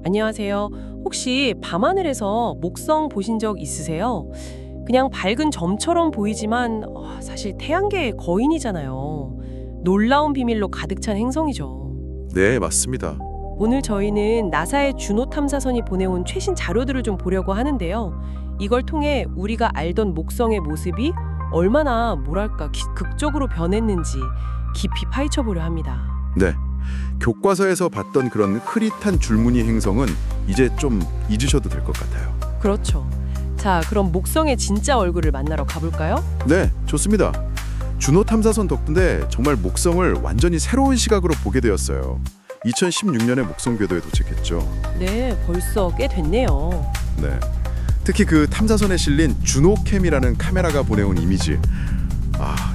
안녕하세요. 혹시 밤하늘에서 목성 보신 적 있으세요? 그냥 밝은 점처럼 보이지만 사실 태양계의 거인이잖아요. 놀라운 비밀로 가득 찬 행성이죠. 네, 맞습니다. 오늘 저희는 나사의 주노 탐사선이 보내온 최신 자료들을 좀 보려고 하는데요. 이걸 통해 우리가 알던 목성의 모습이 얼마나 극적으로 변했는지 깊이 파헤쳐 보려 합니다. 네. 교과서에서 봤던 그런 흐릿한 줄무늬 행성은 이제 좀 잊으셔도 될 것 같아요. 그렇죠. 자, 그럼 목성의 진짜 얼굴을 만나러 가볼까요? 네, 좋습니다. 주노 탐사선 덕분에 정말 목성을 완전히 새로운 시각으로 보게 되었어요. 2016년에 목성 궤도에 도착했죠. 네, 벌써 꽤 됐네요. 네. 특히 그 탐사선에 실린 주노캠이라는 카메라가 보내온 이미지.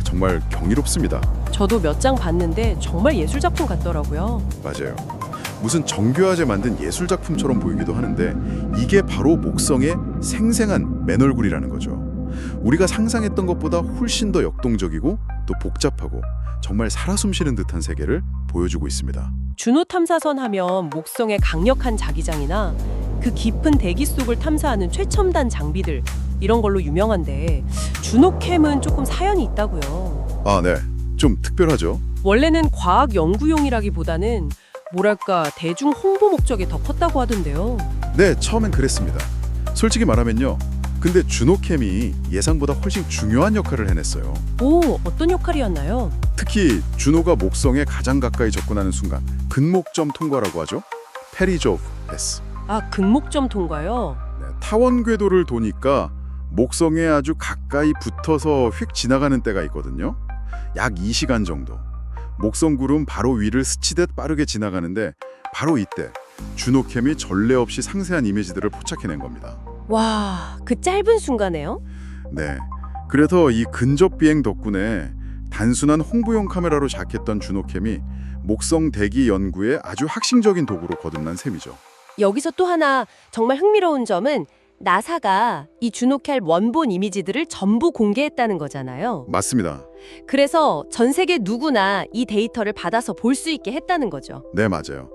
정말 경이롭습니다. 저도 몇 장 봤는데 정말 예술작품 같더라고요. 맞아요. 무슨 정교하게 만든 예술 작품처럼 보이기도 하는데 이게 바로 목성의 생생한 맨 얼굴이라는 거죠. 우리가 상상했던 것보다 훨씬 더 역동적이고 또 복잡하고 정말 살아 숨쉬는 듯한 세계를 보여주고 있습니다. 주노 탐사선 하면 목성의 강력한 자기장이나 그 깊은 대기 속을 탐사하는 최첨단 장비들 이런 걸로 유명한데 주노캠은 조금 사연이 있다고요. 네. 좀 특별하죠. 원래는 과학 연구용이라기보다는 대중 홍보 목적이 더 컸다고 하던데요. 네, 처음엔 그랬습니다. 솔직히 말하면요. 근데 주노캠이 예상보다 훨씬 중요한 역할을 해냈어요. 오, 어떤 역할이었나요? 특히 주노가 목성에 가장 가까이 접근하는 순간 근목점 통과라고 하죠. 페리조프 패스. 극목점 통과요? 네, 타원 궤도를 도니까 목성에 아주 가까이 붙어서 휙 지나가는 때가 있거든요. 약 2시간 정도. 목성 구름 바로 위를 스치듯 빠르게 지나가는데 바로 이때 주노캠이 전례 없이 상세한 이미지들을 포착해낸 겁니다. 와, 그 짧은 순간에요? 네. 그래서 이 근접 비행 덕분에 단순한 홍보용 카메라로 작했던 주노캠이 목성 대기 연구에 아주 핵심적인 도구로 거듭난 셈이죠. 여기서 또 하나 정말 흥미로운 점은 나사가 이 주노켈 원본 이미지들을 전부 공개했다는 거잖아요. 맞습니다. 그래서 전 세계 누구나 이 데이터를 받아서 볼 수 있게 했다는 거죠. 네, 맞아요.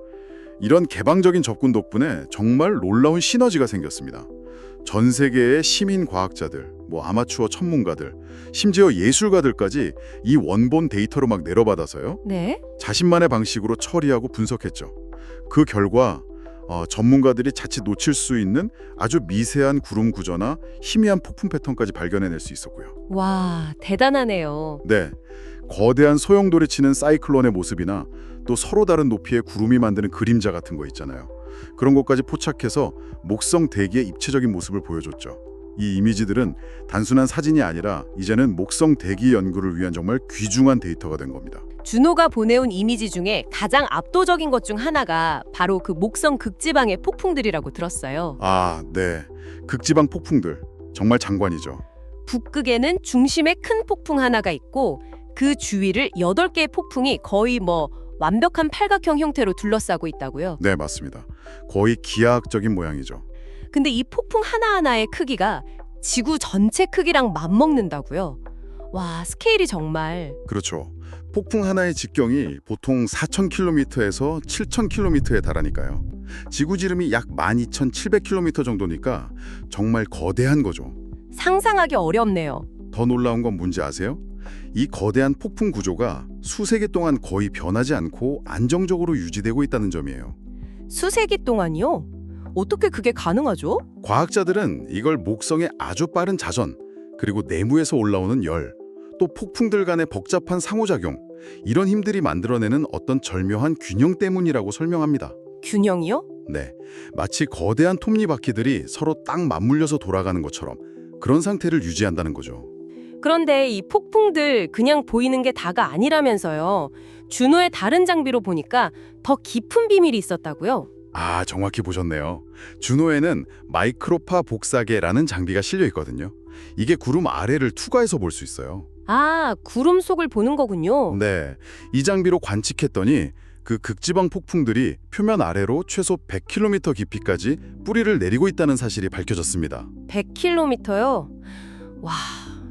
이런 개방적인 접근 덕분에 정말 놀라운 시너지가 생겼습니다. 전 세계의 시민 과학자들, 아마추어 전문가들, 심지어 예술가들까지 이 원본 데이터로 막 내려받아서요. 네? 자신만의 방식으로 처리하고 분석했죠. 그 결과 전문가들이 자칫 놓칠 수 있는 아주 미세한 구름 구조나 희미한 폭풍 패턴까지 발견해낼 수 있었고요. 와, 대단하네요. 네, 거대한 소용돌이 치는 사이클론의 모습이나 또 서로 다른 높이의 구름이 만드는 그림자 같은 거 있잖아요. 그런 것까지 포착해서 목성 대기의 입체적인 모습을 보여줬죠. 이 이미지들은 단순한 사진이 아니라 이제는 목성 대기 연구를 위한 정말 귀중한 데이터가 된 겁니다. 주노가 보내온 이미지 중에 가장 압도적인 것 중 하나가 바로 그 목성 극지방의 폭풍들이라고 들었어요. 네. 극지방 폭풍들. 정말 장관이죠. 북극에는 중심에 큰 폭풍 하나가 있고 그 주위를 8개의 폭풍이 거의 완벽한 팔각형 형태로 둘러싸고 있다고요. 네, 맞습니다. 거의 기하학적인 모양이죠. 근데 이 폭풍 하나하나의 크기가 지구 전체 크기랑 맞먹는다고요. 와, 스케일이 정말. 그렇죠. 폭풍 하나의 직경이 보통 4,000km에서 7,000km에 달하니까요. 지구 지름이 약 12,700km 정도니까 정말 거대한 거죠. 상상하기 어렵네요. 더 놀라운 건 뭔지 아세요? 이 거대한 폭풍 구조가 수세기 동안 거의 변하지 않고 안정적으로 유지되고 있다는 점이에요. 수세기 동안이요? 어떻게 그게 가능하죠? 과학자들은 이걸 목성의 아주 빠른 자전, 그리고 내부에서 올라오는 열, 또 폭풍들 간의 복잡한 상호작용, 이런 힘들이 만들어내는 어떤 절묘한 균형 때문이라고 설명합니다. 균형이요? 네, 마치 거대한 톱니바퀴들이 서로 딱 맞물려서 돌아가는 것처럼 그런 상태를 유지한다는 거죠. 그런데 이 폭풍들 그냥 보이는 게 다가 아니라면서요. 주노의 다른 장비로 보니까 더 깊은 비밀이 있었다고요. 정확히 보셨네요. 주노에는 마이크로파 복사계라는 장비가 실려 있거든요. 이게 구름 아래를 투과해서 볼 수 있어요. 구름 속을 보는 거군요. 네, 이 장비로 관측했더니 그 극지방 폭풍들이 표면 아래로 최소 100km 깊이까지 뿌리를 내리고 있다는 사실이 밝혀졌습니다. 100km요? 와,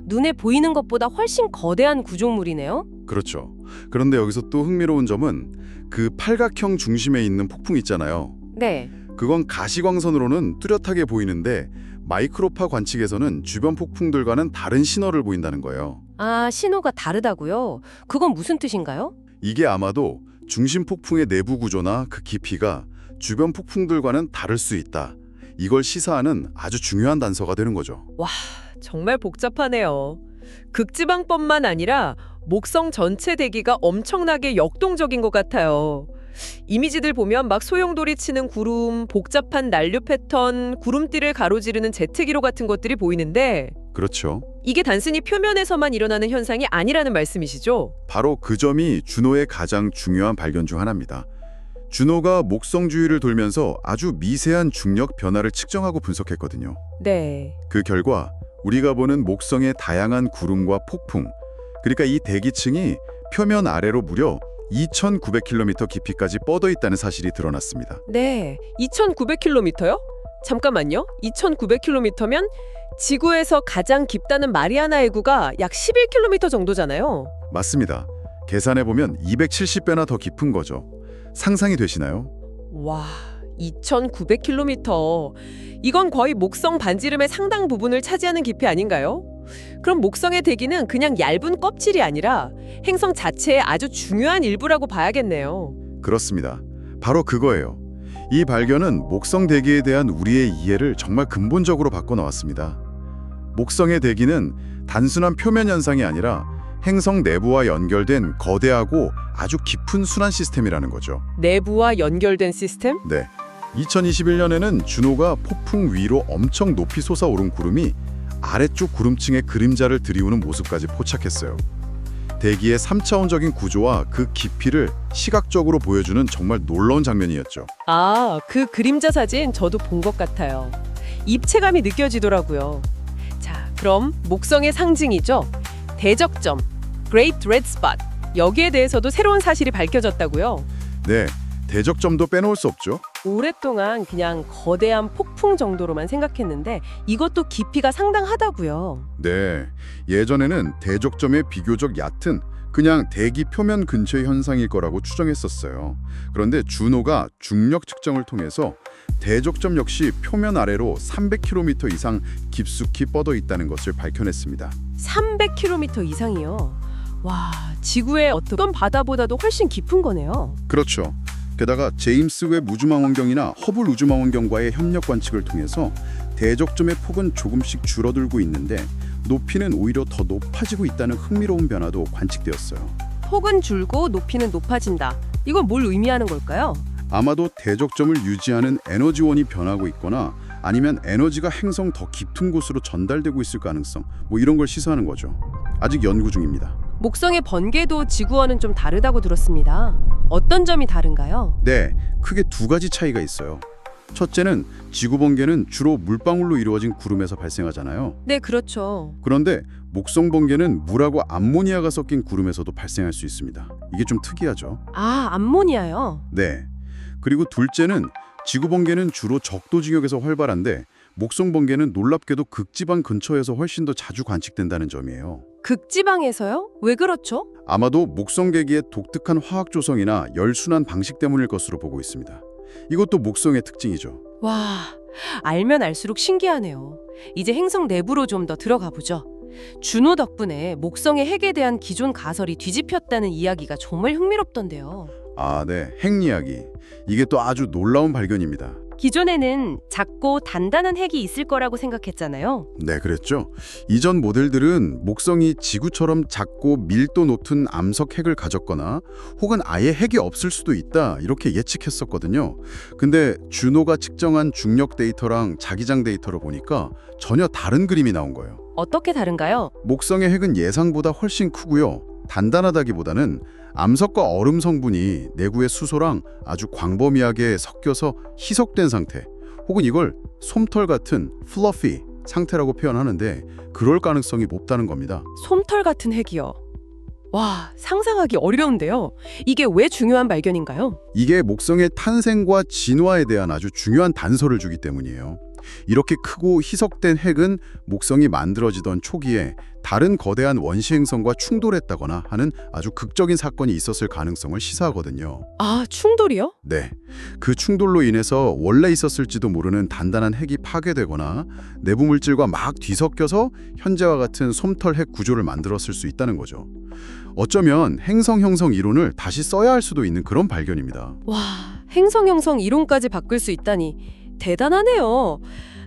눈에 보이는 것보다 훨씬 거대한 구조물이네요. 그렇죠. 그런데 여기서 또 흥미로운 점은 그 팔각형 중심에 있는 폭풍 있잖아요. 네. 그건 가시광선으로는 뚜렷하게 보이는데 마이크로파 관측에서는 주변 폭풍들과는 다른 신호를 보인다는 거예요. 아, 신호가 다르다고요? 그건 무슨 뜻인가요? 이게 아마도 중심 폭풍의 내부 구조나 그 깊이가 주변 폭풍들과는 다를 수 있다. 이걸 시사하는 아주 중요한 단서가 되는 거죠. 정말 복잡하네요. 극지방뿐만 아니라 목성 전체 대기가 엄청나게 역동적인 것 같아요. 이미지들 보면 막 소용돌이 치는 구름, 복잡한 난류 패턴, 구름띠를 가로지르는 제트기로 같은 것들이 보이는데 그렇죠. 이게 단순히 표면에서만 일어나는 현상이 아니라는 말씀이시죠? 바로 그 점이 준호의 가장 중요한 발견 중 하나입니다. 준호가 목성 주위를 돌면서 아주 미세한 중력 변화를 측정하고 분석했거든요. 네. 그 결과 우리가 보는 목성의 다양한 구름과 폭풍, 그러니까 이 대기층이 표면 아래로 무려 2,900km 깊이까지 뻗어 있다는 사실이 드러났습니다. 네. 2,900km요? 잠깐만요. 2,900km면 지구에서 가장 깊다는 마리아나 해구가 약 11km 정도잖아요. 맞습니다. 계산해보면 270배나 더 깊은 거죠. 상상이 되시나요? 와, 2,900km. 이건 거의 목성 반지름의 상당 부분을 차지하는 깊이 아닌가요? 그럼 목성의 대기는 그냥 얇은 껍질이 아니라 행성 자체의 아주 중요한 일부라고 봐야겠네요. 그렇습니다. 바로 그거예요. 이 발견은 목성 대기에 대한 우리의 이해를 정말 근본적으로 바꿔놓았습니다. 목성의 대기는 단순한 표면 현상이 아니라 행성 내부와 연결된 거대하고 아주 깊은 순환 시스템이라는 거죠. 내부와 연결된 시스템? 네. 2021년에는 준호가 폭풍 위로 엄청 높이 솟아오른 구름이 아래쪽 구름층의 그림자를 들이우는 모습까지 포착했어요. 대기의 3차원적인 구조와 그 깊이를 시각적으로 보여주는 정말 놀라운 장면이었죠. 아, 그 그림자 사진 저도 본 것 같아요. 입체감이 느껴지더라고요. 자, 그럼 목성의 상징이죠. 대적점, Great Red Spot. 여기에 대해서도 새로운 사실이 밝혀졌다고요. 네, 대적점도 빼놓을 수 없죠. 오랫동안 그냥 거대한 폭풍 정도로만 생각했는데 이것도 깊이가 상당하다고요. 네, 예전에는 대적점의 비교적 얕은 그냥 대기 표면 근처의 현상일 거라고 추정했었어요. 그런데 준호가 중력 측정을 통해서 대적점 역시 표면 아래로 300km 이상 깊숙이 뻗어 있다는 것을 밝혀냈습니다. 300km 이상이요. 와, 지구의 어떤 바다보다도 훨씬 깊은 거네요. 그렇죠. 게다가 제임스 웹 우주망원경이나 허블 우주망원경과의 협력 관측을 통해서 대적점의 폭은 조금씩 줄어들고 있는데 높이는 오히려 더 높아지고 있다는 흥미로운 변화도 관측되었어요. 폭은 줄고 높이는 높아진다. 이건 뭘 의미하는 걸까요? 아마도 대적점을 유지하는 에너지원이 변하고 있거나 아니면 에너지가 행성 더 깊은 곳으로 전달되고 있을 가능성, 이런 걸 시사하는 거죠. 아직 연구 중입니다. 목성의 번개도 지구와는 좀 다르다고 들었습니다. 어떤 점이 다른가요? 네, 크게 두 가지 차이가 있어요. 첫째는 지구 번개는 주로 물방울로 이루어진 구름에서 발생하잖아요. 네, 그렇죠. 그런데 목성 번개는 물하고 암모니아가 섞인 구름에서도 발생할 수 있습니다. 이게 좀 특이하죠. 아, 암모니아요? 네. 그리고 둘째는 지구 번개는 주로 적도 지역에서 활발한데 목성 번개는 놀랍게도 극지방 근처에서 훨씬 더 자주 관측된다는 점이에요. 극지방에서요? 왜 그렇죠? 아마도 목성 대기의 독특한 화학 조성이나 열순환 방식 때문일 것으로 보고 있습니다. 이것도 목성의 특징이죠. 와, 알면 알수록 신기하네요. 이제 행성 내부로 좀 더 들어가 보죠. 준호 덕분에 목성의 핵에 대한 기존 가설이 뒤집혔다는 이야기가 정말 흥미롭던데요. 아, 네. 핵 이야기. 이게 또 아주 놀라운 발견입니다. 기존에는 작고 단단한 핵이 있을 거라고 생각했잖아요. 네, 그랬죠. 이전 모델들은 목성이 지구처럼 작고 밀도 높은 암석 핵을 가졌거나 혹은 아예 핵이 없을 수도 있다 이렇게 예측했었거든요. 근데 준호가 측정한 중력 데이터랑 자기장 데이터를 보니까 전혀 다른 그림이 나온 거예요. 어떻게 다른가요? 목성의 핵은 예상보다 훨씬 크고요. 단단하다기보다는 암석과 얼음 성분이 내구의 수소랑 아주 광범위하게 섞여서 희석된 상태, 혹은 이걸 솜털 같은 fluffy 상태라고 표현하는데 그럴 가능성이 높다는 겁니다. 솜털 같은 핵이요. 와, 상상하기 어려운데요. 이게 왜 중요한 발견인가요? 이게 목성의 탄생과 진화에 대한 아주 중요한 단서를 주기 때문이에요. 이렇게 크고 희석된 핵은 목성이 만들어지던 초기에 다른 거대한 원시 행성과 충돌했다거나 하는 아주 극적인 사건이 있었을 가능성을 시사하거든요. 아, 충돌이요? 네, 그 충돌로 인해서 원래 있었을지도 모르는 단단한 핵이 파괴되거나 내부 물질과 막 뒤섞여서 현재와 같은 솜털 핵 구조를 만들었을 수 있다는 거죠. 어쩌면 행성 형성 이론을 다시 써야 할 수도 있는 그런 발견입니다. 와, 행성 형성 이론까지 바꿀 수 있다니 대단하네요.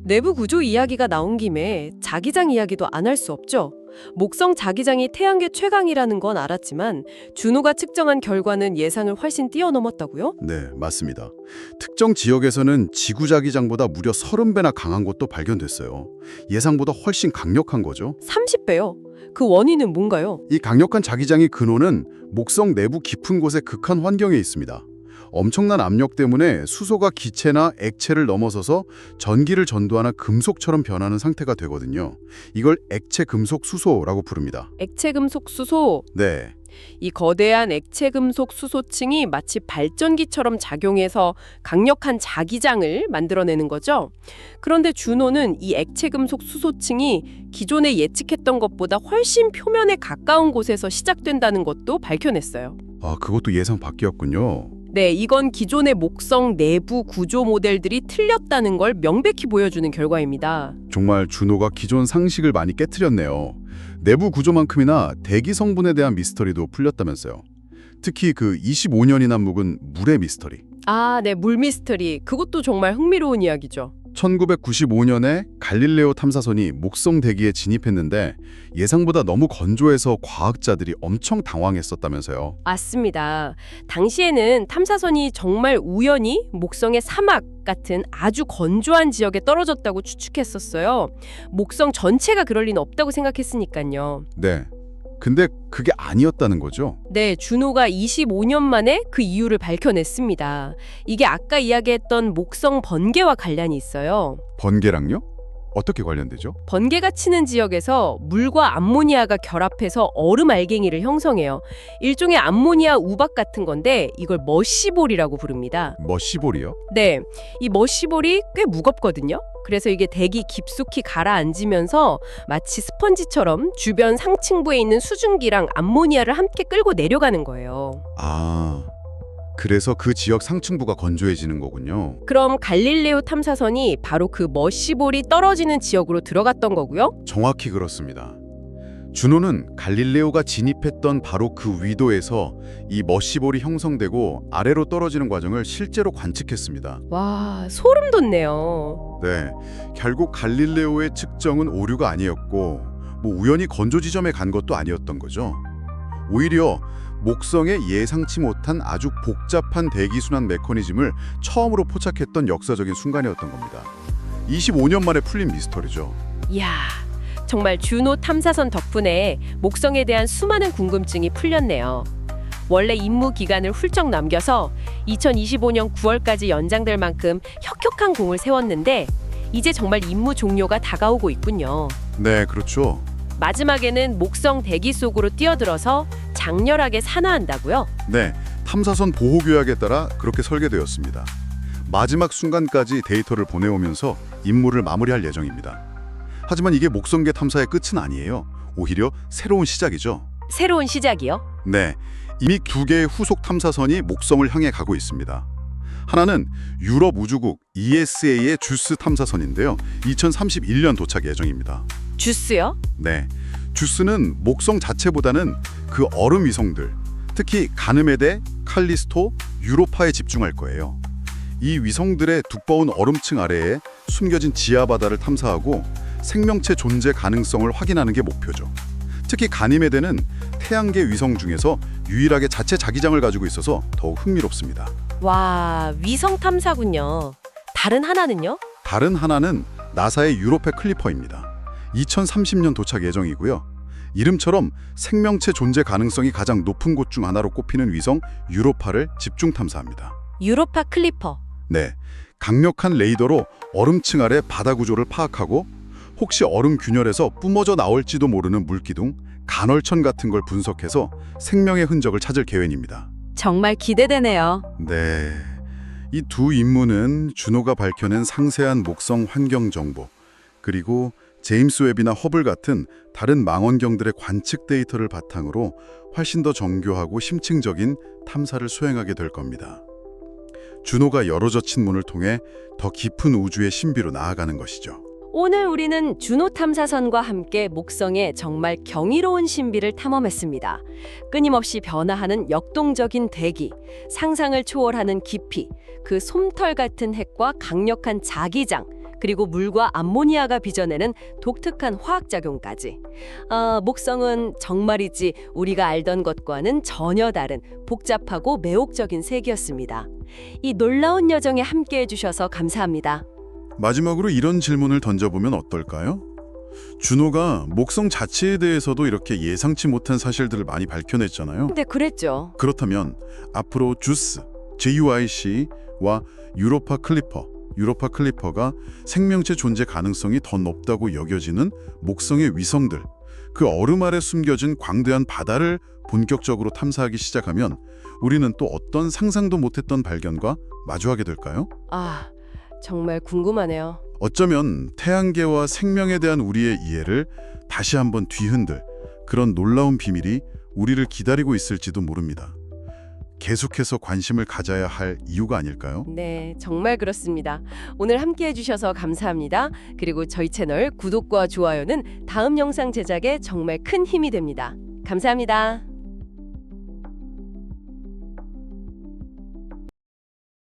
내부 구조 이야기가 나온 김에 자기장 이야기도 안 할 수 없죠. 목성 자기장이 태양계 최강이라는 건 알았지만 준호가 측정한 결과는 예상을 훨씬 뛰어넘었다고요? 네, 맞습니다. 특정 지역에서는 지구 자기장보다 무려 30배나 강한 곳도 발견됐어요. 예상보다 훨씬 강력한 거죠. 30배요. 그 원인은 뭔가요? 이 강력한 자기장의 근원은 목성 내부 깊은 곳의 극한 환경에 있습니다. 엄청난 압력 때문에 수소가 기체나 액체를 넘어서서 전기를 전도하는 금속처럼 변하는 상태가 되거든요. 이걸 액체 금속 수소라고 부릅니다. 액체 금속 수소. 네, 이 거대한 액체 금속 수소층이 마치 발전기처럼 작용해서 강력한 자기장을 만들어내는 거죠. 그런데 준호는 이 액체 금속 수소층이 기존에 예측했던 것보다 훨씬 표면에 가까운 곳에서 시작된다는 것도 밝혀냈어요. 아, 그것도 예상 밖이었군요. 네, 이건 기존의 목성 내부 구조 모델들이 틀렸다는 걸 명백히 보여주는 결과입니다. 정말 준호가 기존 상식을 많이 깨트렸네요. 내부 구조만큼이나 대기 성분에 대한 미스터리도 풀렸다면서요. 특히 그 25년이나 묵은 물의 미스터리. 아, 네, 물 미스터리. 그것도 정말 흥미로운 이야기죠. 1995년에 갈릴레오 탐사선이 목성 대기에 진입했는데 예상보다 너무 건조해서 과학자들이 엄청 당황했었다면서요. 맞습니다. 당시에는 탐사선이 정말 우연히 목성의 사막 같은 아주 건조한 지역에 떨어졌다고 추측했었어요. 목성 전체가 그럴 리는 없다고 생각했으니까요. 네. 근데 그게 아니었다는 거죠? 네, 준호가 25년 만에 그 이유를 밝혀냈습니다. 이게 아까 이야기했던 목성 번개와 관련이 있어요. 번개랑요? 어떻게 관련되죠? 번개가 치는 지역에서 물과 암모니아가 결합해서 얼음 알갱이를 형성해요. 일종의 암모니아 우박 같은 건데 이걸 머시볼이라고 부릅니다. 머시볼이요? 네, 이 머시볼이 꽤 무겁거든요. 그래서 이게 대기 깊숙이 가라앉으면서 마치 스펀지처럼 주변 상층부에 있는 수증기랑 암모니아를 함께 끌고 내려가는 거예요. 아, 그래서 그 지역 상층부가 건조해지는 거군요. 그럼 갈릴레오 탐사선이 바로 그 머시볼이 떨어지는 지역으로 들어갔던 거고요. 정확히 그렇습니다. 준호는 갈릴레오가 진입했던 바로 그 위도에서 이 머시볼이 형성되고 아래로 떨어지는 과정을 실제로 관측했습니다. 와, 소름 돋네요. 네, 결국 갈릴레오의 측정은 오류가 아니었고 우연히 건조 지점에 간 것도 아니었던 거죠. 오히려 목성에 예상치 못한 아주 복잡한 대기순환 메커니즘을 처음으로 포착했던 역사적인 순간이었던 겁니다. 25년 만에 풀린 미스터리죠. 이야, 정말 준호 탐사선 덕분에 목성에 대한 수많은 궁금증이 풀렸네요. 원래 임무 기간을 훌쩍 남겨서 2025년 9월까지 연장될 만큼 혁혁한 공을 세웠는데 이제 정말 임무 종료가 다가오고 있군요. 네, 그렇죠. 마지막에는 목성 대기 속으로 뛰어들어서 장렬하게 산화한다고요? 네, 탐사선 보호 규약에 따라 그렇게 설계되었습니다. 마지막 순간까지 데이터를 보내오면서 임무를 마무리할 예정입니다. 하지만 이게 목성계 탐사의 끝은 아니에요. 오히려 새로운 시작이죠. 새로운 시작이요? 네, 이미 2개의 후속 탐사선이 목성을 향해 가고 있습니다. 하나는 유럽 우주국 ESA의 주스 탐사선인데요. 2031년 도착 예정입니다. 주스요? 네, 주스는 목성 자체보다는 그 얼음 위성들, 특히 가느메데, 칼리스토, 유로파에 집중할 거예요. 이 위성들의 두꺼운 얼음층 아래에 숨겨진 지하 바다를 탐사하고 생명체 존재 가능성을 확인하는 게 목표죠. 특히 가니메데는 태양계 위성 중에서 유일하게 자체 자기장을 가지고 있어서 더욱 흥미롭습니다. 와, 위성 탐사군요. 다른 하나는요? 다른 하나는 나사의 유로파 클리퍼입니다. 2030년 도착 예정이고요. 이름처럼 생명체 존재 가능성이 가장 높은 곳 중 하나로 꼽히는 위성 유로파를 집중 탐사합니다. 유로파 클리퍼. 네, 강력한 레이더로 얼음층 아래 바다 구조를 파악하고 혹시 얼음 균열에서 뿜어져 나올지도 모르는 물기둥, 간헐천 같은 걸 분석해서 생명의 흔적을 찾을 계획입니다. 정말 기대되네요. 네, 이 두 임무는 준호가 밝혀낸 상세한 목성 환경 정보 그리고 제임스 웹이나 허블 같은 다른 망원경들의 관측 데이터를 바탕으로 훨씬 더 정교하고 심층적인 탐사를 수행하게 될 겁니다. 준호가 열어젖힌 문을 통해 더 깊은 우주의 신비로 나아가는 것이죠. 오늘 우리는 준호 탐사선과 함께 목성의 정말 경이로운 신비를 탐험했습니다. 끊임없이 변화하는 역동적인 대기, 상상을 초월하는 깊이, 그 솜털 같은 핵과 강력한 자기장, 그리고 물과 암모니아가 빚어내는 독특한 화학작용까지. 목성은 정말이지 우리가 알던 것과는 전혀 다른 복잡하고 매혹적인 세계였습니다. 이 놀라운 여정에 함께해 주셔서 감사합니다. 마지막으로 이런 질문을 던져보면 어떨까요? 준호가 목성 자체에 대해서도 이렇게 예상치 못한 사실들을 많이 밝혀냈잖아요. 네, 그랬죠. 그렇다면 앞으로 주스, JUIC와 유로파 클리퍼가 생명체 존재 가능성이 더 높다고 여겨지는 목성의 위성들, 그 얼음 아래 숨겨진 광대한 바다를 본격적으로 탐사하기 시작하면 우리는 또 어떤 상상도 못했던 발견과 마주하게 될까요? 정말 궁금하네요. 어쩌면 태양계와 생명에 대한 우리의 이해를 다시 한번 뒤흔들 그런 놀라운 비밀이 우리를 기다리고 있을지도 모릅니다. 계속해서 관심을 가져야 할 이유가 아닐까요? 네, 정말 그렇습니다. 오늘 함께해 주셔서 감사합니다. 그리고 저희 채널 구독과 좋아요는 다음 영상 제작에 정말 큰 힘이 됩니다. 감사합니다.